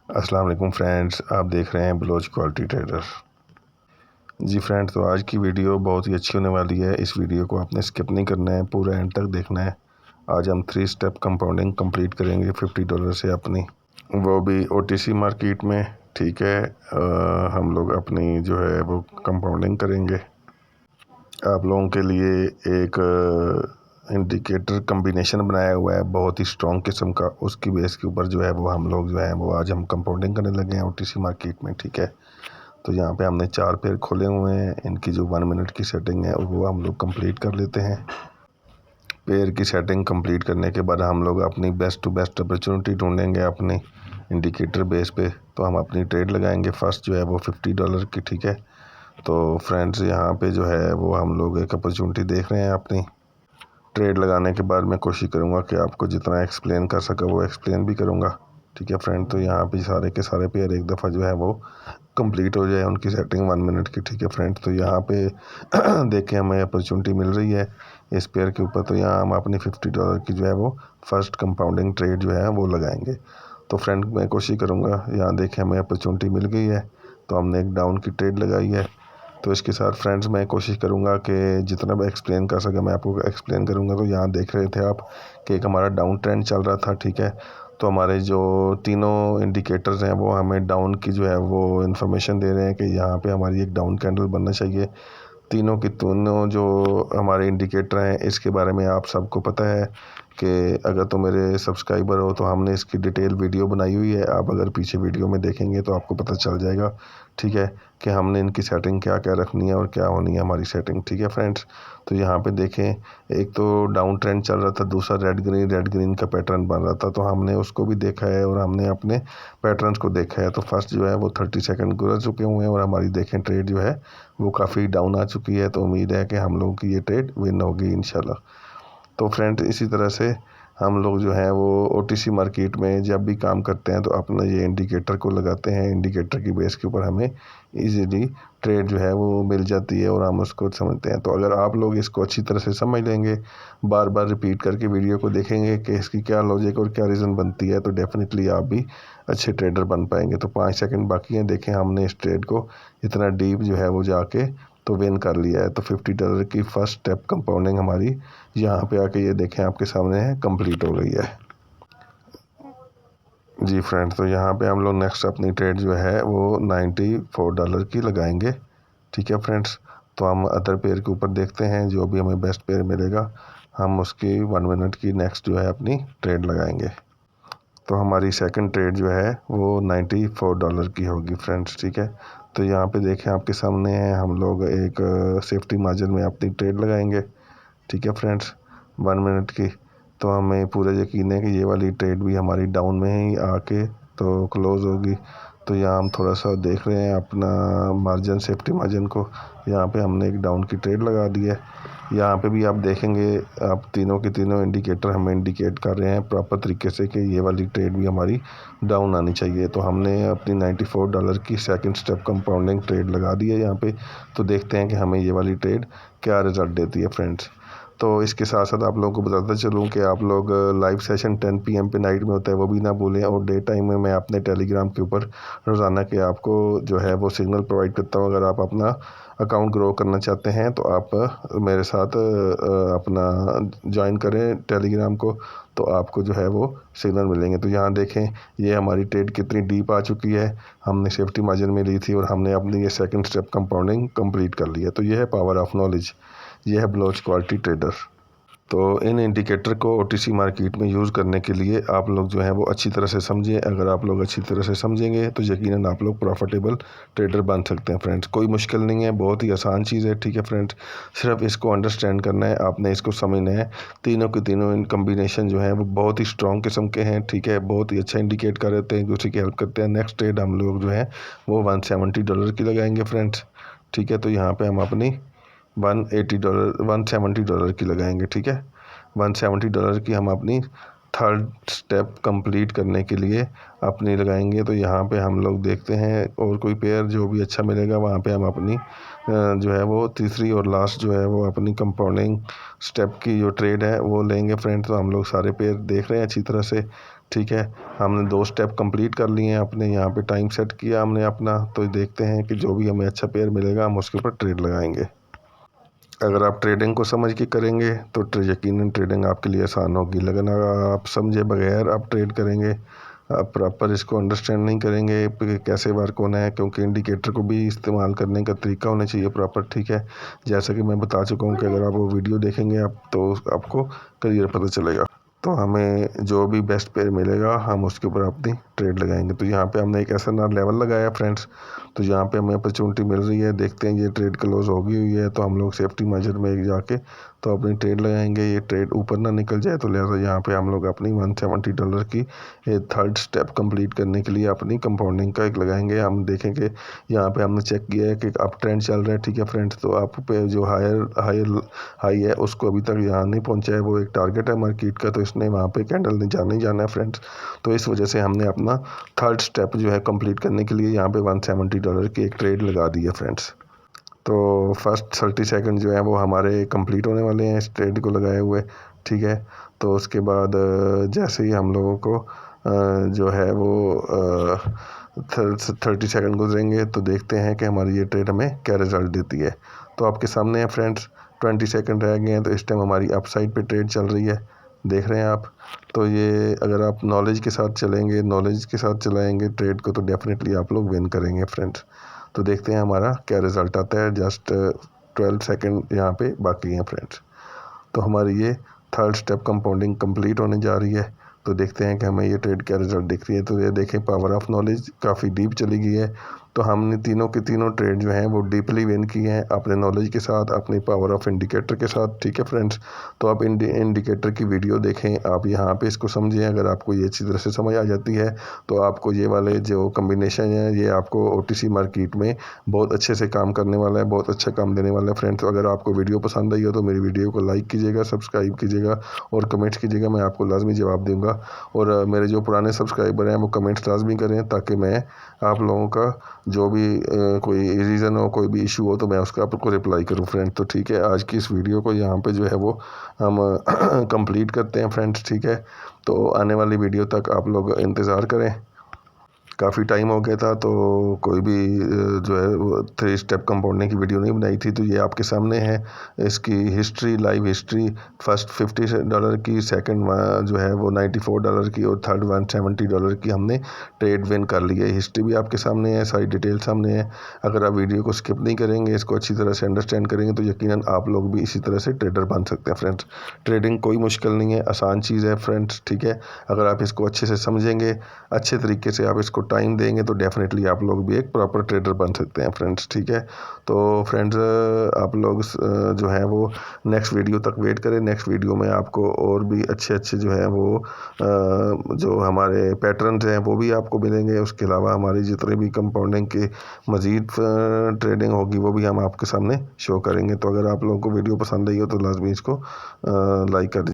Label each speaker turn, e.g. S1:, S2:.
S1: अस्सलाम वालेकुम फ्रेंड्स, आप देख रहे हैं बलोच क्वालिटी ट्रेडर। जी फ्रेंड्स, तो आज की वीडियो बहुत ही अच्छी होने वाली है। इस वीडियो को आपने स्किप नहीं करना है, पूरा एंड तक देखना है। आज हम 3 स्टेप कंपाउंडिंग कंप्लीट करेंगे $50 से अपनी, वो भी OTC मार्केट में। ठीक है, हम लोग अपनी जो है वो कंपाउंडिंग करेंगे। आप लोगों के लिए एक इंडिकेटर कम्बिनेशन बनाया हुआ है बहुत ही स्ट्रॉन्ग किस्म का। उसकी बेस के ऊपर जो है वो हम लोग जो है वो आज हम कंपाउंडिंग करने लगे हैं OTC मार्केट में। ठीक है, तो यहाँ पे हमने 4 पेयर खोले हुए हैं। इनकी जो 1 मिनट की सेटिंग है वो हम लोग कंप्लीट कर लेते हैं। पेयर की सेटिंग कंप्लीट करने के बाद हम लोग अपनी बेस्ट टू बेस्ट अपॉर्चुनिटी ढूंढेंगे अपनी इंडिकेटर बेस पे। तो हम अपनी ट्रेड लगाएंगे। फर्स्ट जो है वो $50 की। ठीक है, तो फ्रेंड्स यहाँ पे जो है वो हम लोग एक अपॉर्चुनिटी देख रहे हैं अपनी। ट्रेड लगाने के बाद मैं कोशिश करूँगा कि आपको जितना एक्सप्लेन कर सका वो एक्सप्लेन भी करूँगा। ठीक है फ्रेंड, तो यहाँ पे सारे के सारे पेयर एक दफ़ा जो है वो कंप्लीट हो जाए उनकी सेटिंग 1 मिनट की। ठीक है फ्रेंड, तो यहाँ पे देखें हमें अपॉर्चुनिटी मिल रही है इस पेयर के ऊपर। तो यहाँ हम अपनी $50 की जो है वो फर्स्ट कंपाउंडिंग ट्रेड जो है वो लगाएंगे। तो फ्रेंड मैं कोशिश करूँगा, यहाँ देखें हमें अपॉर्चुनिटी मिल गई है, तो हमने एक डाउन की ट्रेड लगाई है। तो इसके साथ फ्रेंड्स मैं कोशिश करूँगा कि जितना मैं एक्सप्लेन कर सका मैं आपको एक्सप्लेन करूँगा। तो यहाँ देख रहे थे आप कि एक हमारा डाउन ट्रेंड चल रहा था। ठीक है, तो हमारे जो तीनों इंडिकेटर्स हैं वो हमें डाउन की जो है वो इन्फॉर्मेशन दे रहे हैं कि यहाँ पे हमारी एक डाउन कैंडल बनना चाहिए। तीनों की तीनों जो हमारे इंडिकेटर हैं इसके बारे में आप सबको पता है कि अगर तो मेरे सब्सक्राइबर हो तो हमने इसकी डिटेल वीडियो बनाई हुई है। आप अगर पीछे वीडियो में देखेंगे तो आपको पता चल जाएगा। ठीक है, कि हमने इनकी सेटिंग क्या क्या रखनी है और क्या होनी है हमारी सेटिंग। ठीक है फ्रेंड्स, तो यहाँ पे देखें एक तो डाउन ट्रेंड चल रहा था, दूसरा रेड ग्रीन का पैटर्न बन रहा था। तो हमने उसको भी देखा है और हमने अपने पैटर्न्स को देखा है। तो फर्स्ट जो है वो 30 सेकंड गुजर चुके हुए हैं और हमारी देखें ट्रेड जो है वो काफ़ी डाउन आ चुकी है। तो उम्मीद है कि हम लोगों की ये ट्रेड विन होगी इंशाल्लाह। तो फ्रेंड इसी तरह से हम लोग जो है वो OTC मार्केट में जब भी काम करते हैं तो अपना ये इंडिकेटर को लगाते हैं। इंडिकेटर की बेस के ऊपर हमें इजीली ट्रेड जो है वो मिल जाती है और हम उसको समझते हैं। तो अगर आप लोग इसको अच्छी तरह से समझ लेंगे, बार बार रिपीट करके वीडियो को देखेंगे कि इसकी क्या लॉजिक और क्या रीज़न बनती है, तो डेफिनेटली आप भी अच्छे ट्रेडर बन पाएंगे। तो 5 सेकंड बाकी हैं, देखें हमने इस ट्रेड को इतना डीप जो है वो जाके तो विन कर लिया है। तो $50 की फर्स्ट स्टेप कंपाउंडिंग हमारी यहाँ पे आके ये देखें आपके सामने है, कंप्लीट हो गई है। जी फ्रेंड, तो यहाँ पे हम लोग नेक्स्ट अपनी ट्रेड जो है वो $94 की लगाएंगे। ठीक है फ्रेंड्स, तो हम अदर पेयर के ऊपर देखते हैं, जो भी हमें बेस्ट पेयर मिलेगा हम उसकी 1 मिनट की नेक्स्ट जो है अपनी ट्रेड लगाएंगे। तो हमारी सेकंड ट्रेड जो है वो $94 की होगी फ्रेंड्स। ठीक है, तो यहाँ पे देखें आपके सामने है, हम लोग एक सेफ्टी मार्जिन में अपनी ट्रेड लगाएंगे। ठीक है फ्रेंड्स, 1 मिनट की। तो हमें पूरा यकीन है कि ये वाली ट्रेड भी हमारी डाउन में ही आके तो क्लोज़ होगी। तो यहाँ हम थोड़ा सा देख रहे हैं अपना मार्जिन, सेफ्टी मार्जिन को। यहाँ पे हमने एक डाउन की ट्रेड लगा दी है। यहाँ पे भी आप देखेंगे, आप तीनों के तीनों इंडिकेटर हमें इंडिकेट कर रहे हैं प्रॉपर तरीके से कि ये वाली ट्रेड भी हमारी डाउन आनी चाहिए। तो हमने अपनी $94 की सेकंड स्टेप कंपाउंडिंग ट्रेड लगा दी है यहाँ पे। तो देखते हैं कि हमें ये वाली ट्रेड क्या रिजल्ट देती है फ्रेंड्स। तो इसके साथ साथ आप लोगों को बताता चलूँ कि आप लोग लाइव सेशन 10 PM पे नाइट में होता है, वो भी ना भूलें। और डे टाइम में मैं अपने टेलीग्राम के ऊपर रोज़ाना के आपको जो है वो सिग्नल प्रोवाइड करता हूँ। अगर आप अपना अकाउंट ग्रो करना चाहते हैं तो आप मेरे साथ अपना ज्वाइन करें टेलीग्राम को, तो आपको जो है वो सिग्नल मिलेंगे। तो यहाँ देखें ये हमारी ट्रेड कितनी डीप आ चुकी है। हमने सेफ्टी मार्जिन में ली थी और हमने अपनी ये सेकंड स्टेप कंपाउंडिंग कंप्लीट कर लिया। तो ये है पावर ऑफ नॉलेज, ये है बलोच क्वालिटी ट्रेडर। तो इन इंडिकेटर को OTC मार्केट में यूज़ करने के लिए आप लोग जो है वो अच्छी तरह से समझें। अगर आप लोग अच्छी तरह से समझेंगे तो यकीनन आप लोग प्रॉफिटेबल ट्रेडर बन सकते हैं फ्रेंड्स। कोई मुश्किल नहीं है, बहुत ही आसान चीज़ है। ठीक है फ्रेंड्स, सिर्फ इसको अंडरस्टैंड करना है, आपने इसको समझना है। तीनों के तीनों इन कम्बिनेशन जो है वो बहुत ही स्ट्रॉन्ग किस्म के हैं। ठीक है, बहुत ही अच्छा इंडिकेट कर देते हैं, एक दूसरे की हेल्प करते हैं। नेक्स्ट ट्रेड हम लोग जो है वो $170 की लगाएंगे फ्रेंड्स। ठीक है, तो यहाँ पर हम अपनी $170 की लगाएंगे। ठीक है, $170 की हम अपनी थर्ड स्टेप कंप्लीट करने के लिए अपनी लगाएंगे। तो यहाँ पे हम लोग देखते हैं और कोई पेयर जो भी अच्छा मिलेगा वहाँ पे हम अपनी जो है वो तीसरी और लास्ट जो है वो अपनी कंपाउंडिंग स्टेप की जो ट्रेड है वो लेंगे फ्रेंड। तो हम लोग सारे पेयर देख रहे हैं अच्छी तरह से, ठीक है। हमने 2 स्टेप कंप्लीट कर लिए हैं अपने, यहाँ पे टाइम सेट किया हमने अपना। तो देखते हैं कि जो भी हमें अच्छा पेयर मिलेगा हम उसके ऊपर ट्रेड लगाएंगे। अगर आप ट्रेडिंग को समझ के करेंगे तो यकीनन ट्रेडिंग आपके लिए आसान होगी, लेकिन अगर आप समझे बगैर आप ट्रेड करेंगे, आप प्रॉपर इसको अंडरस्टैंड नहीं करेंगे कि कैसे वर्क होना है, क्योंकि इंडिकेटर को भी इस्तेमाल करने का तरीका होना चाहिए प्रॉपर, ठीक है। जैसा कि मैं बता चुका हूँ कि अगर आप वो वीडियो देखेंगे आप तो आपको क्लियर पता चलेगा। तो हमें जो भी बेस्ट पेयर मिलेगा हम उसके ऊपर अपनी ट्रेड लगाएंगे। तो यहाँ पे हमने एक SNR लेवल लगाया फ्रेंड्स। तो यहाँ पे हमें अपॉर्चुनिटी मिल रही है, देखते हैं ये ट्रेड क्लोज हो गई हुई है तो हम लोग सेफ्टी मेजर में जाके तो अपनी ट्रेड लगाएंगे। ये ट्रेड ऊपर ना निकल जाए, तो लिहाजा यहाँ पे हम लोग अपनी $170 की थर्ड स्टेप कंप्लीट करने के लिए अपनी कंपाउंडिंग का एक लगाएंगे। हम देखेंगे यहाँ पे हमने चेक किया है कि अप ट्रेंड चल रहा है, ठीक है फ्रेंड्स। तो अप पे जो हाई है उसको अभी तक यहाँ नहीं पहुँचा है, वो एक टारगेट है मार्केट का, तो इसने वहाँ पे कैंडल नहीं जाना है फ्रेंड्स। तो इस वजह से हमने अपना थर्ड स्टेप जो है कंप्लीट करने के लिए यहाँ पे $170 की एक ट्रेड लगा दी है फ्रेंड्स। तो फर्स्ट 30 सेकंड जो है वो हमारे कंप्लीट होने वाले हैं इस ट्रेड को लगाए हुए, ठीक है। तो उसके बाद जैसे ही हम लोगों को जो है वो 30 सेकंड गुजरेंगे तो देखते हैं कि हमारी ये ट्रेड हमें क्या रिज़ल्ट देती है। तो आपके सामने है फ्रेंड्स, 20 सेकंड रह गए हैं। तो इस टाइम हमारी अप साइड पे ट्रेड चल रही है, देख रहे हैं आप। तो ये अगर आप नॉलेज के साथ चलेंगे, नॉलेज के साथ चलाएंगे ट्रेड को, तो डेफिनेटली आप लोग विन करेंगे फ्रेंड्स। तो देखते हैं हमारा क्या रिज़ल्ट आता है। जस्ट 12 सेकंड यहाँ पे बाकी हैं फ्रेंड्स। तो हमारी ये थर्ड स्टेप कंपाउंडिंग कंप्लीट होने जा रही है। तो देखते हैं कि हमें ये ट्रेड क्या रिजल्ट दिख रही है। तो ये देखें, पावर ऑफ नॉलेज काफ़ी डीप चली गई है। तो हमने तीनों के तीनों ट्रेड जो हैं वो डीपली विन किए हैं अपने नॉलेज के साथ, अपनी पावर ऑफ इंडिकेटर के साथ, ठीक है फ्रेंड्स। तो आप इंडिकेटर की वीडियो देखें, आप यहाँ पे इसको समझें। अगर आपको ये अच्छी तरह से समझ आ जाती है तो आपको ये वाले जो कम्बिनेशन है ये आपको OTC मार्केट में बहुत अच्छे से काम करने वाला है, बहुत अच्छा काम देने वाला है फ्रेंड्स। तो अगर आपको वीडियो पसंद आई हो तो मेरी वीडियो को लाइक कीजिएगा, सब्सक्राइब कीजिएगा और कमेंट्स कीजिएगा, मैं आपको लाजमी जवाब दूंगा। और मेरे जो पुराने सब्सक्राइबर हैं वो कमेंट्स लाजमी करें, ताकि मैं आप लोगों का जो भी कोई रीज़न हो, कोई भी इशू हो, तो मैं उसका आपको रिप्लाई करूं फ्रेंड। तो ठीक है, आज की इस वीडियो को यहाँ पे जो है वो हम कंप्लीट करते हैं फ्रेंड्स, ठीक है। तो आने वाली वीडियो तक आप लोग इंतज़ार करें। काफ़ी टाइम हो गया था तो कोई भी जो है वो 3 स्टेप कंपाउंडिंग की वीडियो नहीं बनाई थी। तो ये आपके सामने है इसकी हिस्ट्री, लाइव हिस्ट्री। फर्स्ट $50 की, सेकंड जो है वो $94 की और थर्ड $170 की हमने ट्रेड विन कर ली है। हिस्ट्री भी आपके सामने है, सारी डिटेल सामने है। अगर आप वीडियो को स्किप नहीं करेंगे, इसको अच्छी तरह से अंडरस्टैंड करेंगे, तो यकीनन आप लोग भी इसी तरह से ट्रेडर बन सकते हैं फ्रेंड्स। ट्रेडिंग कोई मुश्किल नहीं है, आसान चीज़ है फ्रेंड्स, ठीक है। अगर आप इसको अच्छे से समझेंगे, अच्छे तरीके से आप इसको टाइम देंगे, तो डेफिनेटली आप लोग भी एक प्रॉपर ट्रेडर बन सकते हैं फ्रेंड्स, ठीक है। तो फ्रेंड्स आप लोग जो है वो नेक्स्ट वीडियो तक वेट करें। नेक्स्ट वीडियो में आपको और भी अच्छे जो है वो जो हमारे पैटर्न्स हैं वो भी आपको मिलेंगे। उसके अलावा हमारी जितने भी कंपाउंडिंग की मज़ीद ट्रेडिंग होगी वो भी हम आपके सामने शो करेंगे। तो अगर आप लोगों को वीडियो पसंद आई हो तो लाजमी इसको लाइक कर